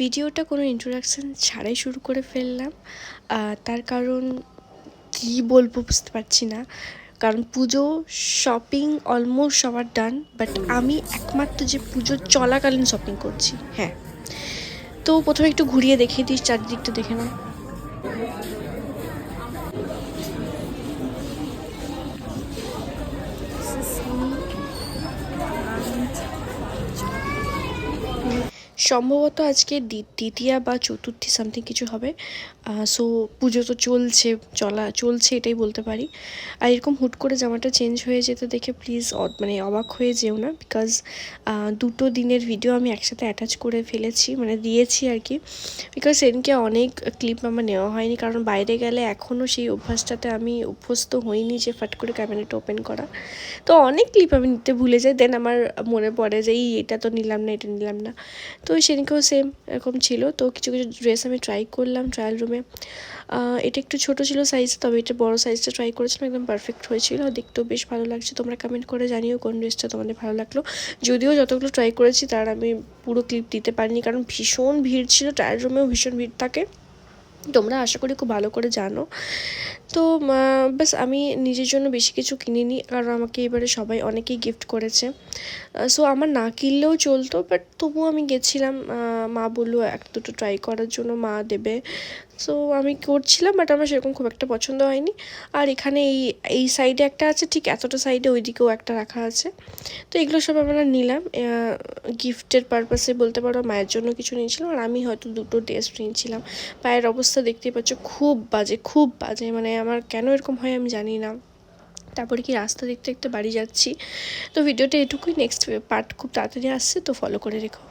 ভিডিওটা কোনো ইন্ট্রোডাকশান ছাড়াই শুরু করে ফেললাম। তার কারণ কী বলবো বুঝতে পারছি না। কারণ পুজো শপিং অলমোস্ট সবার ডান, বাট আমি একমাত্র যে পুজো চলাকালীন শপিং করছি। হ্যাঁ, তো প্রথমে একটু ঘুরিয়ে দেখিয়ে দিই, চারিদিকটা দেখে নাও। সম্ভবত আজকে দ্বিতীয়া বা চতুর্থী সামথিং কিছু হবে। সো পুজো তো চলছে এটাই বলতে পারি। আর এরকম হুট করে জামাটা চেঞ্জ হয়ে যেতে দেখে প্লিজ মানে অবাক হয়ে যেও না, বিকজ দুটো দিনের ভিডিও আমি একসাথে অ্যাটাচ করে ফেলেছি, মানে দিয়েছি আর কি। বিকজ সেদিনকে অনেক ক্লিপ আমার নেওয়া হয়নি, কারণ বাইরে গেলে এখনও সেই অভ্যাসটাতে আমি অভ্যস্ত হইনি যে ফাট করে ক্যামেরাটা ওপেন করা। তো অনেক ক্লিপ আমি নিতে ভুলে যাই, দেন আমার মনে পড়ে যে এটা তো নিলাম না, এটা নিলাম না। তো সেদিনকেও সেম এরকম ছিল। তো কিছু কিছু ড্রেস আমি ট্রাই করলাম ট্রায়াল রুমে। এটা একটু ছোটো ছিল সাইজ, তবে এটা বড় সাইজটা ট্রাই করেছিলাম, একদম পারফেক্ট হয়েছিল। দেখতেও বেশ ভালো লাগছে। তোমরা কমেন্ট করে জানিও কোন ড্রেসটা তোমাদের ভালো লাগলো। যদিও যতগুলো ট্রাই করেছি তার আমি পুরো ক্লিপ দিতে পারিনি, কারণ ভীষণ ভিড় ছিল, ট্রায়াল রুমেও ভীষণ ভিড় থাকে, তোমরা আশা করি খুব ভালো করে জানো। তো বাস আমি নিজের জন্য বেশি কিছু কিনিনি, কারণ আমাকে এবারে সবাই অনেকেই গিফট করেছে। সো আমার না কিনলেও চলতো, বাট তবুও আমি গেছিলাম। মা বললো এক দুটো ট্রাই করার জন্য, মা দেবে। সো আমি করছিলাম, বাট আমার সেরকম খুব একটা পছন্দ হয়নি। আর এখানে এই সাইডে একটা আছে, ঠিক এতটা সাইডে ওইদিকেও একটা রাখা আছে। তো এগুলো সব আমরা নিলাম গিফটের পারপাসে বলতে পারো। মায়ের জন্য কিছু নিয়েছিলাম, আর আমি হয়তো দুটো ড্রেস নিয়েছিলাম। পায়ের অবস্থা দেখতেই পাচ্ছ, খুব বাজে, মানে আমার কেন এরকম হয় আমি জানি না। তারপরে কি রাস্তা দেখতে দেখতে বাড়ি যাচ্ছি। তো ভিডিওটা এটুকুই, নেক্সট পার্ট খুব তাড়াতাড়ি আসছে, তো ফলো করে রেখো।